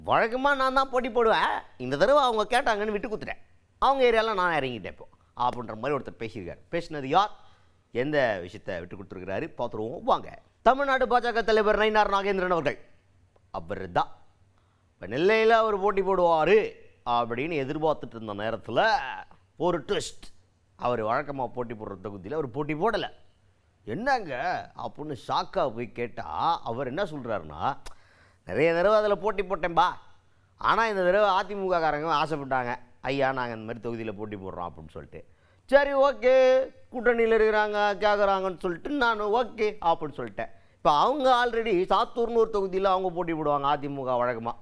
வழக்கமாக நான் தான் போட்டி போடுவேன், இந்த தடவை அவங்க கேட்டாங்கன்னு விட்டு கொடுத்துட்டேன், அவங்க ஏரியாவில் நான் இறங்கிட்டேன் இப்போ அப்படின்ற மாதிரி ஒருத்தர் பேசியிருக்காரு. பேசினது யார், எந்த விஷயத்தை விட்டு கொடுத்துருக்கிறாரு பார்த்துருவோம் வாங்க. தமிழ்நாடு பாஜக தலைவர் நயினார் நாகேந்திரன் அவர்கள் அவர் தான் இப்போ நெல்லையில் அவர் போட்டி போடுவார் அப்படின்னு எதிர்பார்த்துட்டு இருந்த நேரத்தில் ஒரு ட்விஸ்ட். அவர் வழக்கமாக போட்டி போடுற தொகுதியில் அவர் போட்டி போடலை. என்னங்க அப்படின்னு ஷாக்காக போய் கேட்டால் அவர் என்ன சொல்கிறாருன்னா, நிறைய தடவை அதில் போட்டி போட்டேன்பா, ஆனால் இந்த தடவை அதிமுககாரங்க ஆசைப்பட்டாங்க, ஐயா நாங்கள் இந்த மாதிரி தொகுதியில் போட்டி போடுறோம் அப்படின்னு சொல்லிட்டு. சரி ஓகே, கூட்டணியில் இருக்கிறாங்க கேட்குறாங்கன்னு சொல்லிட்டு நான் ஓகே அப்படின்னு சொல்லிட்டேன். இப்போ அவங்க ஆல்ரெடி சாத்தூர்னு ஒரு தொகுதியில் அவங்க போட்டி போடுவாங்க அதிமுக வழக்கமாக,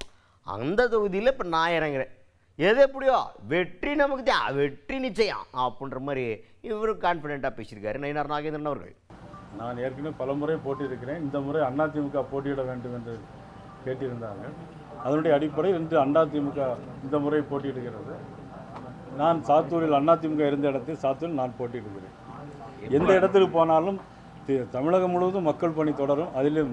அந்த தொகுதியில் இப்போ நான் இறங்குறேன், எது எப்படியோ வெற்றி நமக்கு தான், வெற்றி நிச்சயம் அப்படின்ற மாதிரி இவரும் கான்ஃபிடென்ட்டாக பேசியிருக்காரு நயினார் நாகேந்திரன் அவர்கள். நான் ஏற்கனவே பல முறை போட்டியிருக்கிறேன், இந்த முறை அதிமுக போட்டியிட வேண்டும் என்று கேட்டிருந்தாங்க. அதனுடைய அடிப்படையில் இன்று அதிமுக இந்த முறை போட்டியிடுகிறது. நான் சாத்தூரில் அதிமுக இருந்த இடத்தில் சாத்தூரில் நான் போட்டியிடுகிறேன். எந்த இடத்துக்கு போனாலும் தமிழகம் முழுவதும் மக்கள் பணி தொடரும், அதிலும்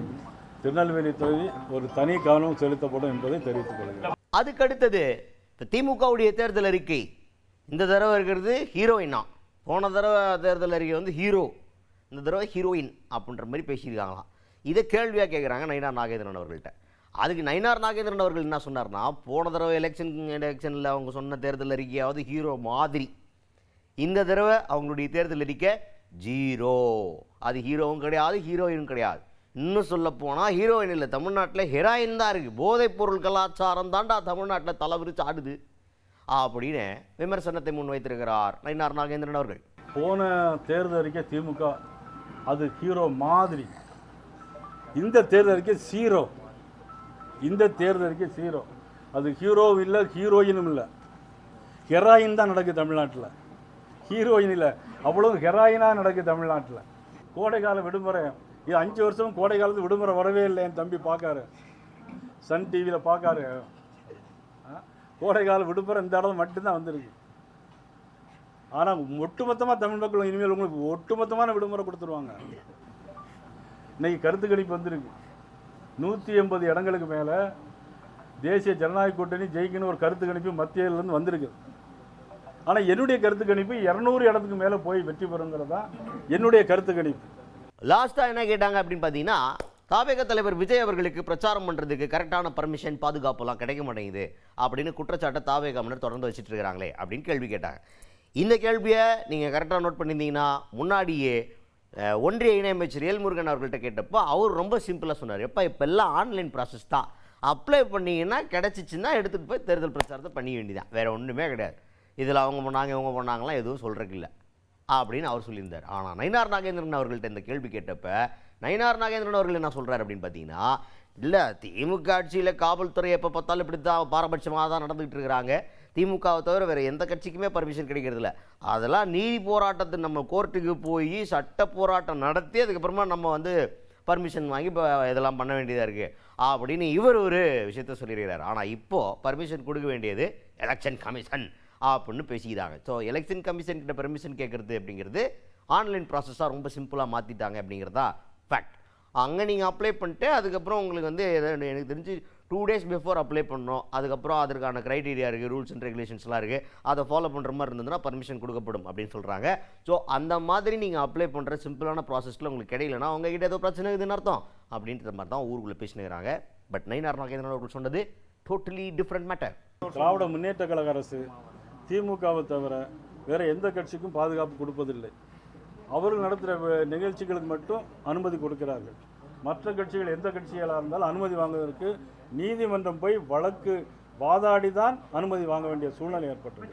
திருநெல்வேலி தொகுதி ஒரு தனி கவனம் செலுத்தப்படும் என்பதை தெரிவித்துக் கொள்கிறேன். அதுக்கடுத்தது இப்போ திமுகவுடைய தேர்தல் அறிக்கை இந்த தடவை இருக்கிறது ஹீரோயினா. போன தடவை தேர்தல் அறிக்கை வந்து ஹீரோ, இந்த தடவை ஹீரோயின் அப்படின்ற மாதிரி பேசியிருக்காங்களாம். இதை கேள்வியாக கேட்குறாங்க நயினார் நாகேந்திரன் அவர்கள்ட்ட. அதுக்கு நயினார் நாகேந்திரன் அவர்கள் என்ன சொன்னார்னா, போன தடவை எலெக்ஷனில் அவங்க சொன்ன தேர்தல் அறிக்கையாவது ஹீரோ மாதிரி, இந்த தடவை அவங்களுடைய தேர்தல் அறிக்கை ஜீரோ. அது ஹீரோவும் கிடையாது ஹீரோயினும் கிடையாது. இன்னும் சொல்ல போனால் ஹீரோயின் இல்லை, தமிழ்நாட்டில் ஹெராயின் தான் இருக்குது. போதைப்பொருள் கலாச்சாரம் தாண்டா தமிழ்நாட்டில் தலைவிரிச்சு ஆடுது அப்படின்னு விமர்சனத்தை முன் வைத்திருக்கிறார் நயினார் நாகேந்திரன் அவர்கள். போன தேர்தல் அறிக்கை திமுக அது ஹீரோ மாதிரி, இந்த தேர்தல் அறிக்கை ஜீரோ. இந்த தேர்தல் அறிக்கை ஜீரோ. அது ஹீரோவும் இல்லை ஹீரோயினும் இல்லை, ஹெராயின் தான் நடக்குது தமிழ்நாட்டில், ஹீரோயின் இல்லை. அவ்வளோ ஹெராயினாக நடக்குது தமிழ்நாட்டில். கோடைக்கால விடுமுறை இது 5 வருஷம் கோடை காலத்து விடுமுறை வரவே இல்லை. என் தம்பி பார்க்காரு, சன் டிவியில் பார்க்காரு. கோடைக்கால விடுமுறை இந்த இடத்துல மட்டும்தான் வந்திருக்கு. ஆனால் ஒட்டுமொத்தமாக தமிழ் மக்கள் இனிமேல் உங்களுக்கு ஒட்டுமொத்தமான விடுமுறை கொடுத்துருவாங்க. இன்னைக்கு கருத்து கணிப்பு வந்திருக்கு, 180 இடங்களுக்கு மேலே தேசிய ஜனநாயக கூட்டணி ஜெயிக்கணும் ஒரு கருத்து கணிப்பு மத்தியிலேருந்து வந்திருக்கு. ஆனால் என்னுடைய கருத்து கணிப்பு 200 இடத்துக்கு மேலே போய் வெற்றி பெறுங்கிறது தான் என்னுடைய கருத்து கணிப்பு. லாஸ்ட்டாக என்ன கேட்டாங்க அப்படின்னு பார்த்தீங்கன்னா, தாவேக தலைவர் விஜய் அவர்களுக்கு பிரச்சாரம் பண்ணுறதுக்கு கரெக்டான பர்மிஷன் பாதுகாப்புலாம் கிடைக்க மாட்டேங்குது அப்படின்னு குற்றச்சாட்டை தாவேகமினர் தொடர்ந்து வச்சுட்டு இருக்கிறாங்களே அப்படின்னு கேள்வி கேட்டாங்க. இந்த கேள்வியை நீங்கள் கரெக்டாக நோட் பண்ணியிருந்தீங்கன்னா, முன்னாடியே ஒன்றிய இணையமைச்சர் எல்முருகன் அவர்கள்ட்ட கேட்டப்போ அவர் ரொம்ப சிம்பிளாக சொன்னார், எப்போ இப்போல்லாம் ஆன்லைன் ப்ராசஸ் தான், அப்ளை பண்ணிங்கன்னா கிடச்சிச்சின்னா எடுத்துகிட்டு போய் தேர்தல் பிரச்சாரத்தை பண்ணி வேண்டியதான், வேறு ஒன்றுமே கிடையாது, இதில் அவங்க பண்ணாங்க இவங்க பண்ணாங்களாம் எதுவும் சொல்கிறதுக்கு இல்லை அப்படின்னு அவர் சொல்லியிருந்தார். ஆனால் நயினார் நாகேந்திரன் அவர்கள்ட்ட இந்த கேள்வி கேட்டப்போ நயினார் நாகேந்திரன் அவர்கள் என்ன சொல்கிறார் அப்படின்னு பார்த்தீங்கன்னா, இல்லை திமுக ஆட்சியில் காவல்துறை எப்போ பார்த்தாலும் இப்படி தான் பாரபட்சமாக தான் நடந்துகிட்டு இருக்கிறாங்க, திமுகவை தவிர வேறு எந்த கட்சிக்குமே பர்மிஷன் கிடைக்கிறதில்ல, அதெல்லாம் நீதி போராட்டத்தை நம்ம கோர்ட்டுக்கு போய் சட்ட போராட்டம் நடத்தி அதுக்கப்புறமா நம்ம வந்து பர்மிஷன் வாங்கி இப்போ இதெல்லாம் பண்ண வேண்டியதாக இருக்குது அப்படின்னு இவர் ஒரு விஷயத்த சொல்லியிருக்கிறார். ஆனால் இப்போது பர்மிஷன் கொடுக்க வேண்டியது எலெக்ஷன் கமிஷன் அப்படின்னு பேசிக்கிறாங்க. ஸோ எலெக்ஷன் கமிஷன் கிட்ட பெர்மிஷன் கேட்குறது அப்படிங்கிறது ஆன்லைன் ப்ராசஸாக ரொம்ப சிம்பிளாக மாற்றிட்டாங்க அப்படிங்கிறதா ஃபேக்ட். அங்கே நீங்கள் அப்ளை பண்ணிட்டு அதுக்கப்புறம் உங்களுக்கு வந்து எனக்கு தெரிஞ்சு 2 days பிஃபோர் அப்ளை பண்ணணும், அதுக்கப்புறம் அதற்கான க்ரைட்டீரியா இருக்குது, ரூல்ஸ் அண்ட் ரெகுலேஷன்ஸ்லாம் இருக்குது, அதை ஃபாலோ பண்ணுற மாதிரி இருந்ததுன்னா பர்மிஷன் கொடுக்கப்படும் அப்படின்னு சொல்கிறாங்க. ஸோ அந்த மாதிரி நீங்கள் அப்ளை பண்ணுற சிம்பிளான ப்ராசஸில் உங்களுக்கு கிடைக்கலன்னா உங்ககிட்ட ஏதோ பிரச்சனை இருக்குதுன்னு அர்த்தம் அப்படின்ற மாதிரி தான் ஊருக்குள்ளே பேசினுக்கிறாங்க. பட் நயினார் நாகேந்திரன் அவர்கள் சொன்னது totally different matter. Dravida Munnetra கழக அரசு திமுகவை தவிர வேறு எந்த கட்சிக்கும் பாதுகாப்பு கொடுப்பதில்லை. அவர்கள் நடத்துகிற நிகழ்ச்சிகளுக்கு மட்டும் அனுமதி கொடுக்கிறார்கள். மற்ற கட்சிகள் எந்த கட்சிகளாக இருந்தாலும் அனுமதி வாங்குவதற்கு நீதிமன்றம் போய் வழக்கு வாதாடி தான் அனுமதி வாங்க வேண்டிய சூழ்நிலை ஏற்பட்டது.